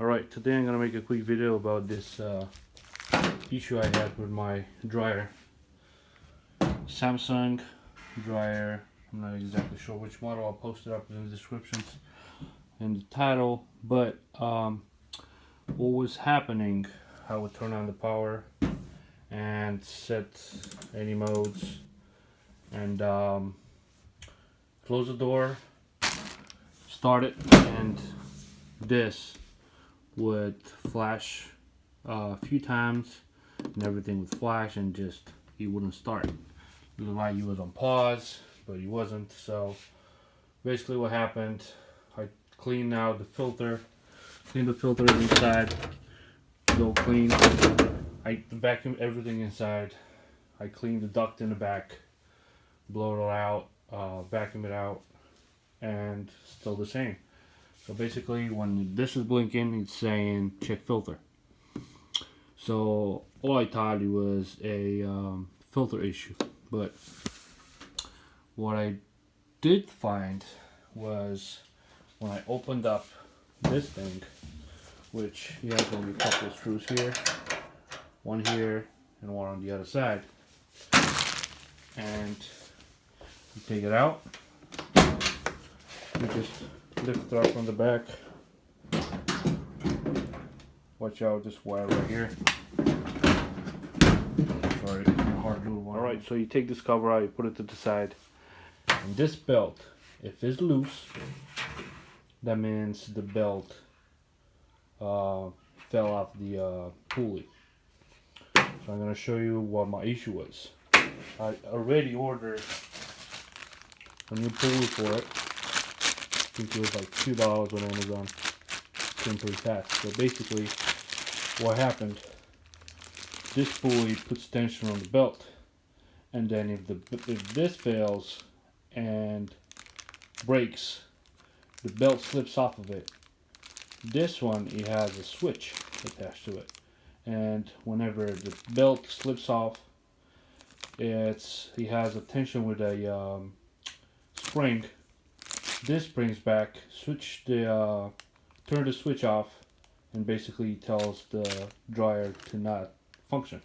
Alright, today I'm gonna make a quick video about this issue I had with my dryer. Samsung dryer. I'm not exactly sure which model. I'll post it up in the descriptions and the title. But what was happening, I would turn on the power and set any modes and close the door, start it, and this would flash a few times and everything would flash and just he wouldn't start. It looked like he was on pause, but he wasn't. So basically what happened, I cleaned out the filter, cleaned the filter inside, go clean. I vacuumed everything inside. I cleaned the duct in the back, blow it out, vacuum it out, and still the same. So basically when this is blinking, it's saying check filter. So all I thought it was a filter issue, but what I did find was when I opened up this thing, which you have only a couple of screws here, one here and one on the other side, and you take it out, you just lift it up on the back. Watch out this wire right here. Sorry, hard little one. Alright, so you take this cover out, you put it to the side, and this belt, if it's loose, that means the belt fell off the pulley. So I'm going to show you what my issue was. I already ordered a new pulley for it. I think it was like $2 on Amazon. Came pretty fast. So basically, what happened? This pulley puts tension on the belt, and then if this fails and breaks, the belt slips off of it. This one, it has a switch attached to it, and whenever the belt slips off, it has a tension with a spring. This brings back, turn the switch off, and basically tells the dryer to not function.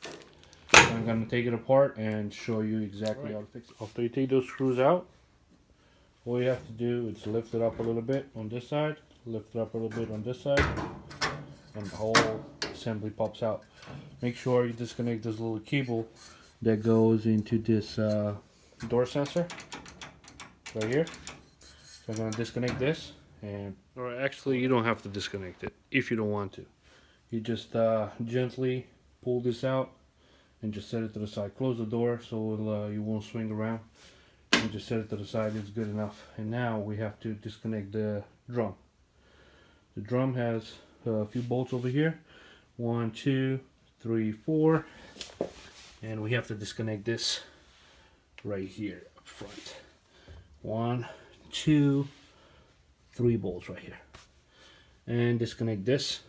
So I'm going to take it apart and show you exactly how to fix it. After you take those screws out, all you have to do is lift it up a little bit on this side, lift it up a little bit on this side, and the whole assembly pops out. Make sure you disconnect this little cable that goes into this door sensor right here. So I'm going to disconnect this, and or actually you don't have to disconnect it if you don't want to. You just gently pull this out and just set it to the side. Close the door so you won't swing around, and just set it to the side. It's good enough. And now we have to disconnect the drum. The drum has a few bolts over here, 1, 2, 3, 4, and we have to disconnect this right here up front. 1, 2, 3 bolts right here, and disconnect this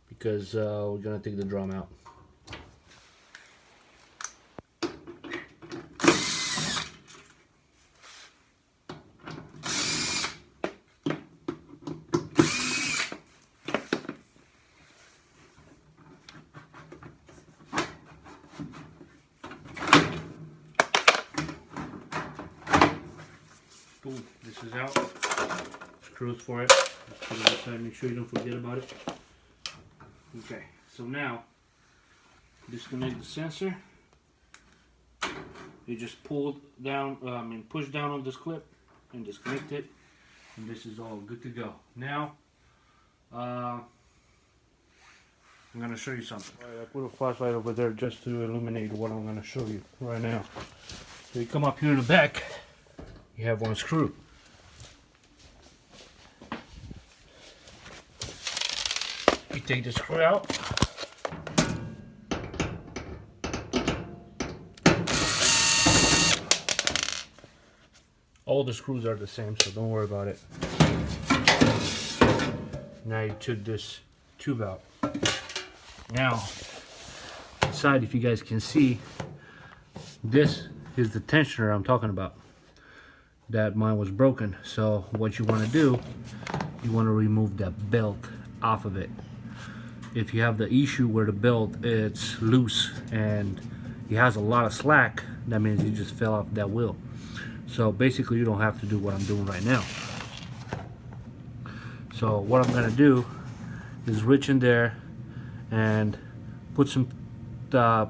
because we're gonna take the drum out. Boom, this is out. Screws for it. Just put it aside, make sure you don't forget about it. Okay, so now disconnect the sensor. You just pull down, push down on this clip and disconnect it, and this is all good to go. Now I'm going to show you something. Right, I put a flashlight over there just to illuminate what I'm going to show you right now. So you come up here in the back, you have one screw. You take the screw out. All the screws are the same, so don't worry about it. Now you took this tube out. Now, inside, if you guys can see, this is the tensioner I'm talking about. That mine was broken. So what you want to do, you want to remove that belt off of it. If you have the issue where the belt it's loose and it has a lot of slack, that means you just fell off that wheel. So basically you don't have to do what I'm doing right now. So what I'm gonna do is reach in there and put the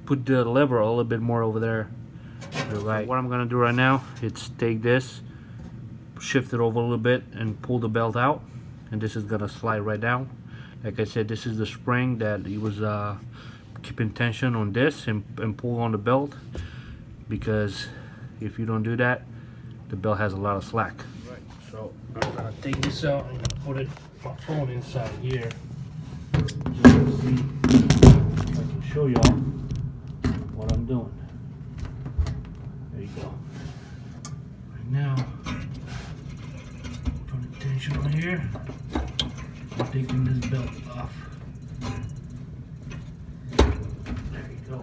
lever a little bit more over there. Right. So what I'm gonna do right now is take this, shift it over a little bit, and pull the belt out, and this is gonna slide right down. Like I said, this is the spring that it was keeping tension on this and pull on the belt, because if you don't do that, the belt has a lot of slack. Right. So I'm gonna take this out and put my phone inside here. Just to see if I can show y'all what I'm doing. There you go. Right now, put tension on here. I'm taking this belt off. There you go.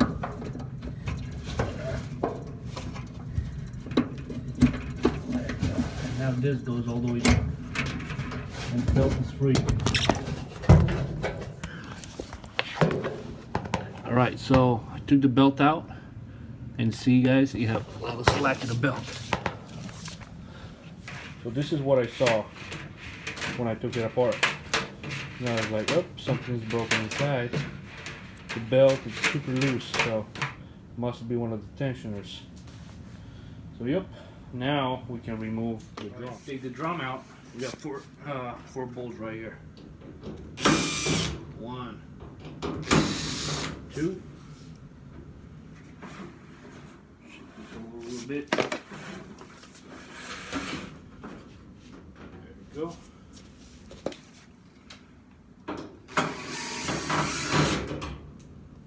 And now this goes all the way down. And the belt is free. Alright, so I took the belt out, and see guys, you have a lot of slack in the belt. So this is what I saw when I took it apart. And I was like, oh, something's broken inside. The belt is super loose, so it must be one of the tensioners. So yep, now we can remove the drum. Take the drum out. We got four bolts right here. 1, 2. Shift this over a little bit. There we go.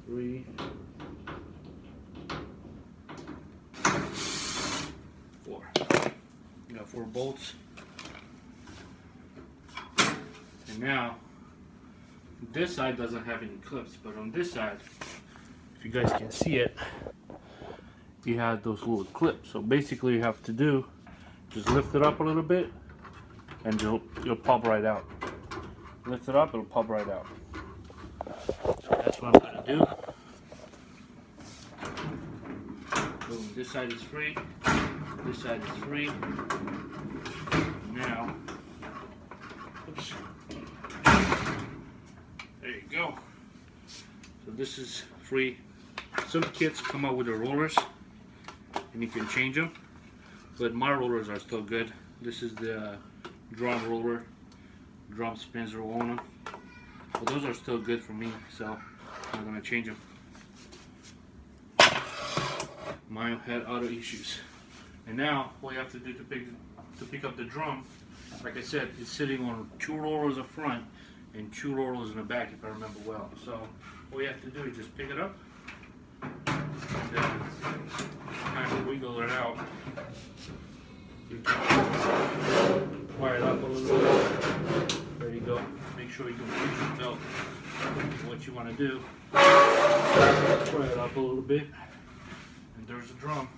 3, 4. We got 4 bolts. And now, this side doesn't have any clips, but on this side, if you guys can see it, you have those little clips. So basically you have to do, just lift it up a little bit, and it'll pop right out. Lift it up, it'll pop right out. So that's what I'm gonna do. Boom, this side is free, this side is free. Now, oops. There you go. So this is free. Some kits come out with the rollers, and you can change them, but my rollers are still good. This is the drum roller. Drum spins are on them. But those are still good for me, so I'm gonna change them. Mine had other issues. And now what you have to do to pick up the drum, like I said, it's sitting on 2 rollers up front and 2 rollers in the back, if I remember well. So what you have to do is just pick it up and then kind of wiggle it out. You can wire it up a little bit. There you go. Make sure you can reach your belt. What you want to do, pry it up a little bit, and there's the drum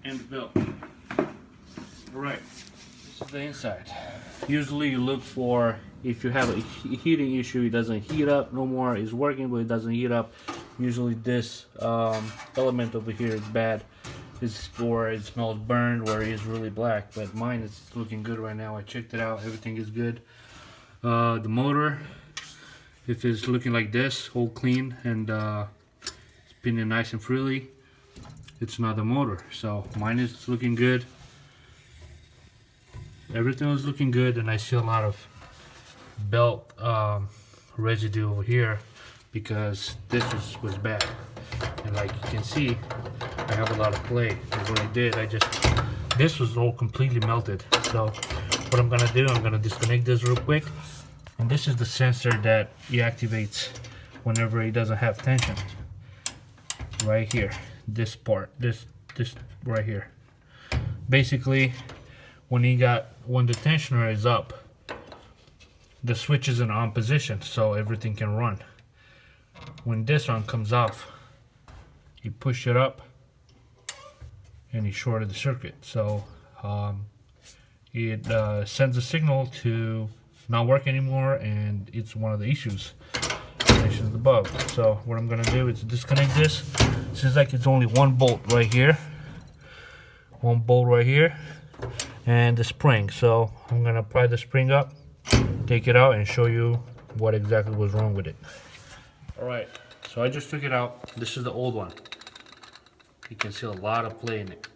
and the belt. Alright, this is the inside. Usually you look for, if you have a heating issue, it doesn't heat up no more, it's working but it doesn't heat up. Usually this element over here is bad. It's or it smells burned or it is really black, but mine is looking good right now. I checked it out, everything is good. The motor, if it's looking like this, all clean and spinning nice and freely, it's not the motor. So mine is looking good. Everything was looking good, and I see a lot of belt residue over here because this was bad. And like you can see, I have a lot of clay. And what I did, this was all completely melted. So what I'm gonna do, I'm gonna disconnect this real quick. And this is the sensor that he activates whenever he doesn't have tension. Right here, this part, this right here. Basically, when the tensioner is up, the switch is in on position, so everything can run. When this one comes off, you push it up, and you shorted the circuit. So it sends a signal to not work anymore, and it's one of the issues mentioned above. So what I'm gonna do is disconnect this. Seems like it's only one bolt right here, and the spring. So I'm gonna pry the spring up, take it out, and show you what exactly was wrong with it. All right, so I just took it out. This is the old one. You can see a lot of play in it,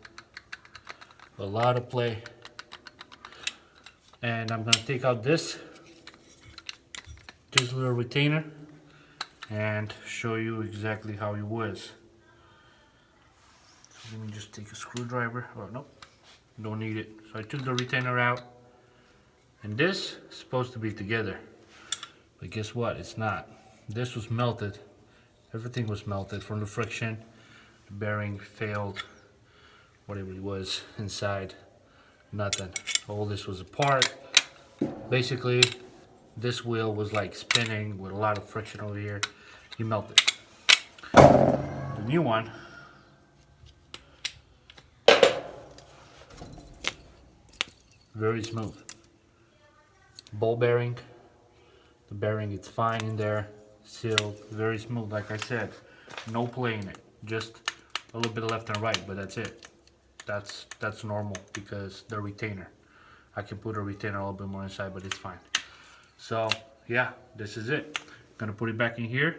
a lot of play. And I'm gonna take out this little retainer and show you exactly how it was. So let me just take a screwdriver. Oh, nope, don't need it. So I took the retainer out, and this is supposed to be together, but guess what? It's not. This was melted. Everything was melted from the friction. The bearing failed. Whatever it was inside, nothing. All this was apart. Basically, this wheel was like spinning with a lot of friction over here. He melted. The new one, very smooth. Ball bearing. The bearing is fine in there, sealed, very smooth. Like I said, no play in it. Just a little bit left and right, but that's it. That's normal because the retainer. I can put a retainer a little bit more inside, but it's fine. So yeah, this is it. Gonna put it back in here,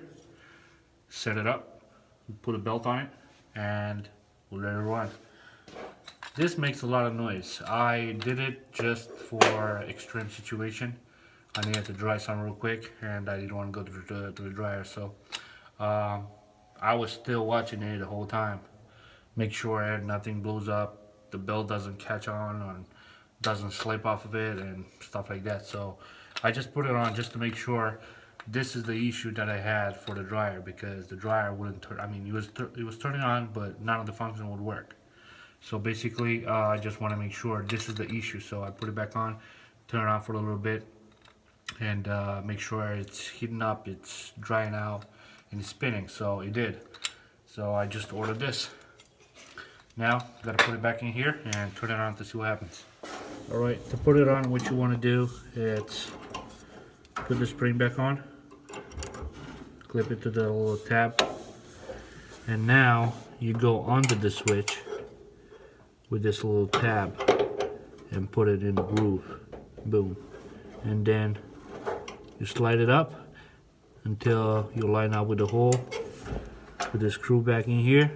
set it up, put a belt on it, and we'll let it run. This makes a lot of noise. I did it just for extreme situation. I needed to dry some real quick, and I didn't want to go to the dryer, so I was still watching it the whole time. Make sure nothing blows up, the belt doesn't catch on, or doesn't slip off of it, and stuff like that. So I just put it on just to make sure. This is the issue that I had for the dryer, because the dryer wouldn't turn. I mean, it was turning on, but none of the function would work. So basically, I just want to make sure this is the issue. So I put it back on, turn it on for a little bit, and make sure it's heating up, it's drying out, and it's spinning. So it did. So I just ordered this. Now, gotta put it back in here and turn it on to see what happens. Alright, to put it on, what you want to do is put the spring back on, clip it to the little tab, and now you go under the switch with this little tab and put it in the groove. Boom. And then you slide it up until you line up with the hole. Put the screw back in here.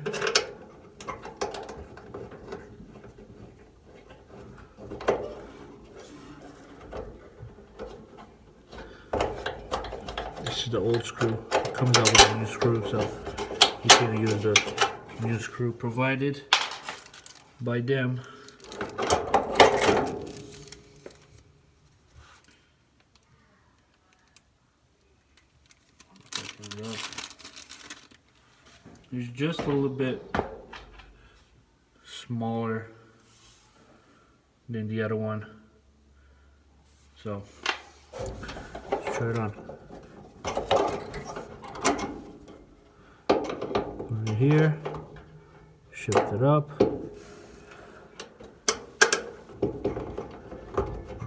This is the old screw. It comes out with a new screw, so you can use the new screw provided by them. It's just a little bit smaller than the other one, so let's try it on. Put it here, shift it up,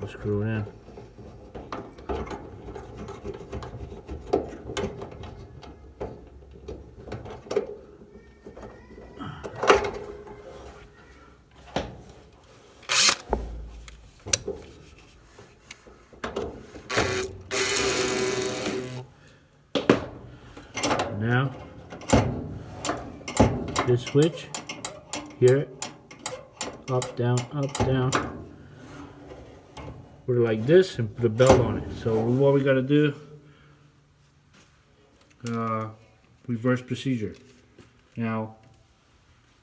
screw it in. Now, this switch here, up, down, put it like this and put a belt on it. So what we gotta do, reverse procedure. Now,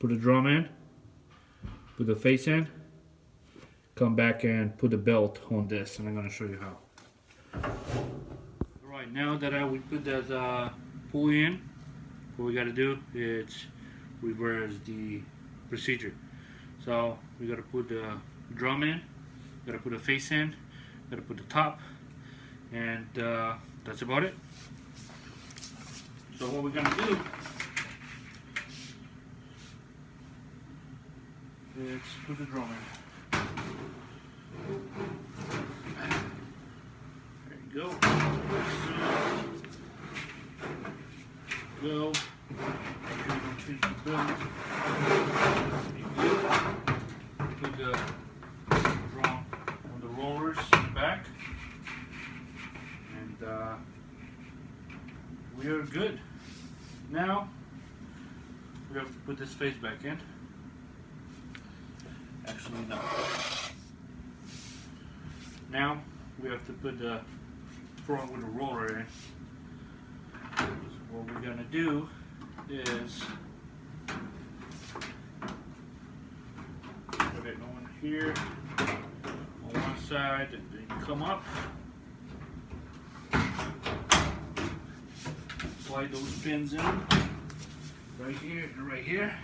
put the drum in, put the face in, come back and put the belt on this, and I'm gonna show you how. Alright, now that we put that pulley in, what we got to do is reverse the procedure. So we got to put the drum in, got to put the face in, got to put the top, and that's about it. So what we're going to do is put the drum in. go. Go. Pinch the belt. Put the drum on the rollers back, and we are good. Now we have to put this face back in. Actually, no. Now we have to put the front with the roller in. So what we're gonna do is put it on here on one side, and then come up, slide those pins in right here and right here.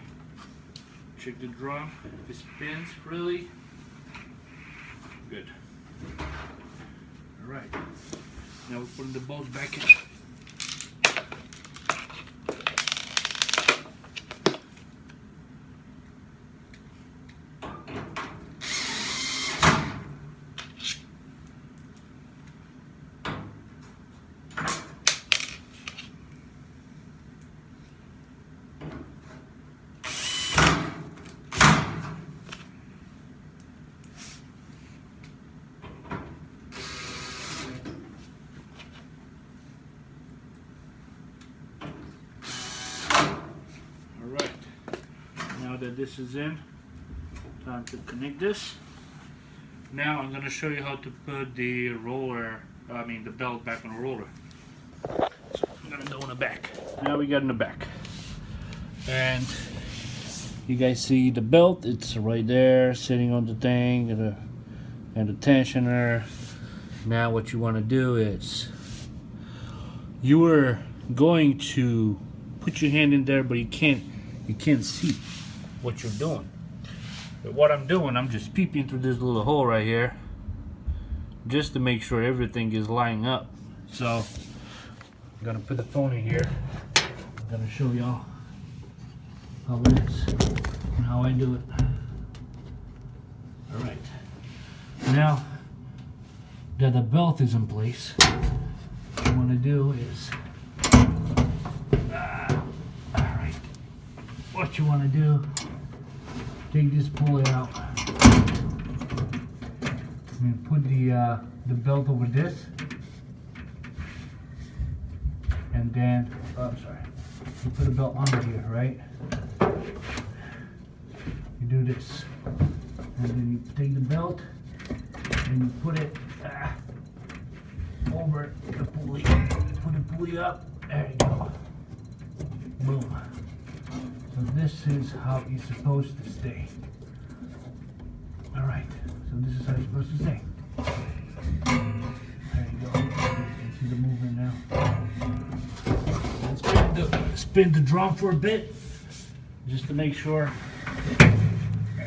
Check the drum if it spins freely. Good. Alright, now we're putting the bolts back in. Now that this is in, time to connect this. Now I'm going to show you how to put the the belt back on the roller. So I'm going to go in the back. Now we got in the back. And you guys see the belt, it's right there sitting on the thing and the tensioner. Now what you want to do is, you are going to put your hand in there, but you can't see what you're doing. But what I'm doing, I'm just peeping through this little hole right here just to make sure everything is lining up. So I'm gonna put the phone in here. I'm gonna show y'all how it is and how I do it. Alright, now that the belt is in place, what you want to do is alright, what you want to do, take this pulley out and put the belt over this, and then you put the belt under here, right? You do this, and then you take the belt and you put it over the pulley. Put the pulley up. There you go. Boom. So this is how it's supposed to stay. Alright, so this is how it's supposed to stay. There you go. You can see the movement now. Let's spin the drum for a bit, just to make sure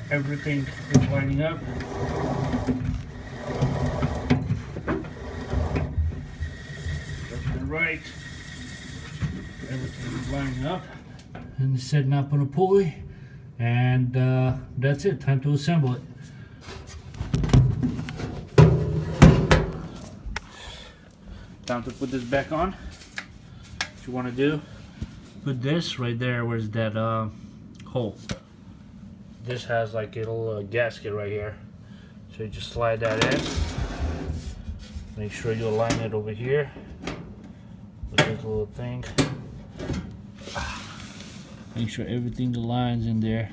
everything is lining up. Left and right. Everything is lining up. And setting up on a pulley, and that's it. Time to assemble it. Time to put this back on. What you want to do, put this right there. Where's that hole? This has like a little gasket right here, so you just slide that in. Make sure you align it over here with this little thing. Make sure everything aligns in there.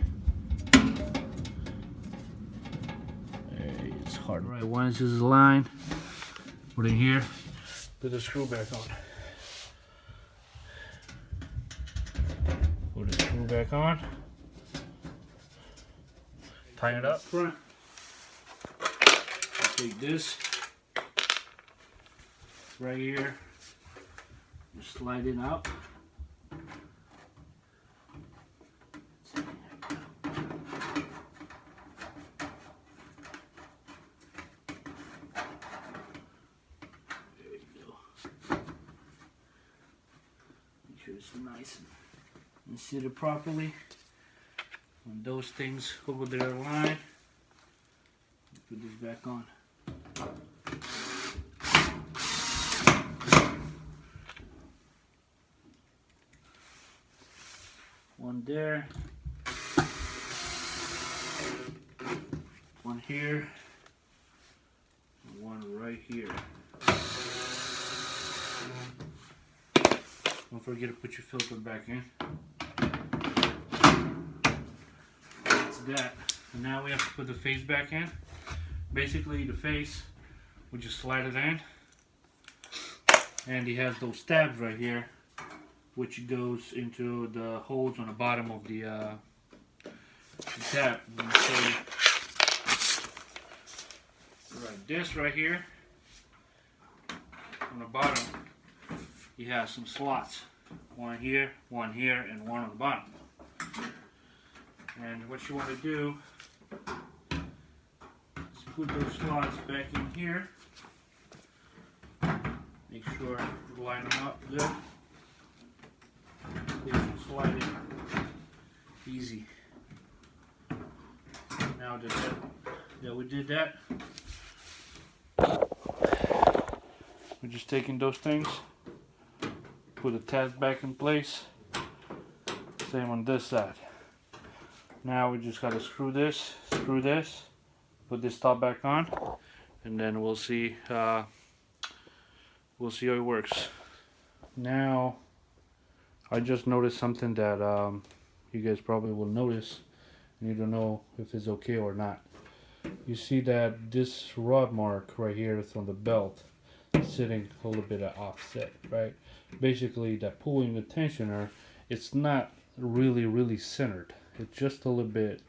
It's hard. Right, once this is aligned, put it here. Put the screw back on. Put the screw back on. Tighten it up front. Take this right here. Just slide it out. It's nice and seated properly. When those things over there align, put this back on. One there. One here. And one right here. Don't forget to put your filter back in. That's that. And now we have to put the face back in. Basically the face, we just slide it in. And he has those tabs right here, which goes into the holes on the bottom of the tab. I'm gonna show you. Right, this right here, on the bottom, he has some slots. One here, and one on the bottom. And what you want to do is put those slots back in here. Make sure you line them up good. They should slide in easy. Now that we did that, we're just taking those things, put the tabs back in place. Same on this side. Now we just gotta screw this, put this top back on, and then we'll see how it works. Now I just noticed something that you guys probably will notice, and you don't know if it's okay or not. You see that this rod mark right here is on the belt, sitting a little bit at offset, right? Basically that pulley and the tensioner, it's not really centered. It's just a little bit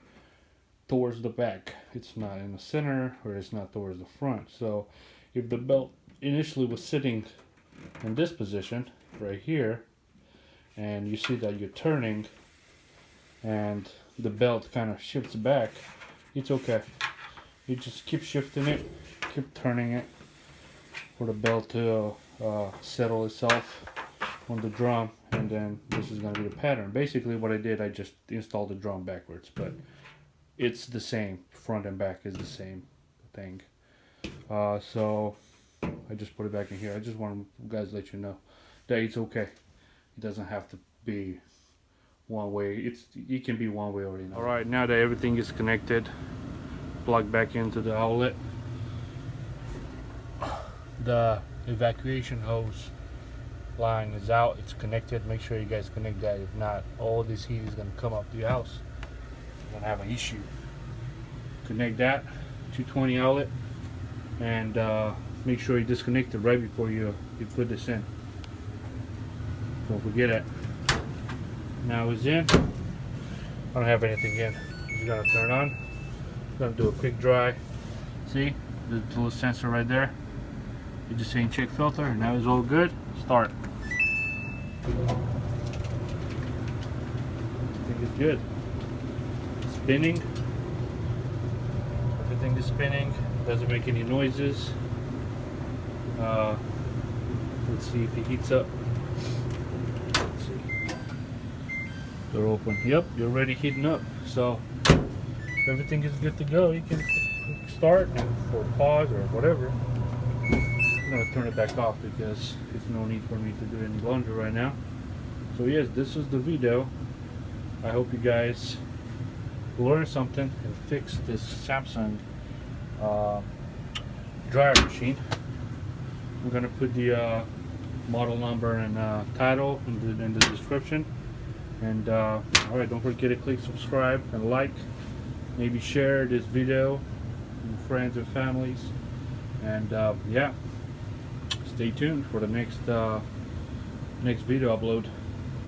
towards the back. It's not in the center, or it's not towards the front. So if the belt initially was sitting in this position right here, and you see that you're turning and the belt kind of shifts back, it's okay. You just keep shifting it, keep turning it for the belt to settle itself on the drum, and then this is going to be the pattern. Basically what I did, I just installed the drum backwards, but it's the same. Front and back is the same thing. So I just put it back in here. I just want you guys to let you know that it's okay. It doesn't have to be one way. It can be one way or another. All right, now that everything is connected, plug back into the outlet. The evacuation hose line is out, it's connected. Make sure you guys connect that. If not, all this heat is going to come up to your house. You're going to have an issue. Connect that 220 outlet, and make sure you disconnect it right before you put this in. Don't forget it. Now it's in. I don't have anything in. Just gonna turn it on. Gonna do a quick dry. See the little sensor right there. You just saying check filter, and now it's all good. Start. I think it's good. It's spinning. Everything is spinning. Doesn't make any noises. Let's see if it heats up. Let's see. They're open. Yep, you're already heating up. So everything is good to go. You can start or pause or whatever. I'm gonna turn it back off because there's no need for me to do any laundry right now. So yes, this is the video. I hope you guys learned something and fix this Samsung dryer machine. I'm gonna put the model number and title in the description. And all right, don't forget to click subscribe and like. Maybe share this video with friends and families. And yeah, stay tuned for the next video upload.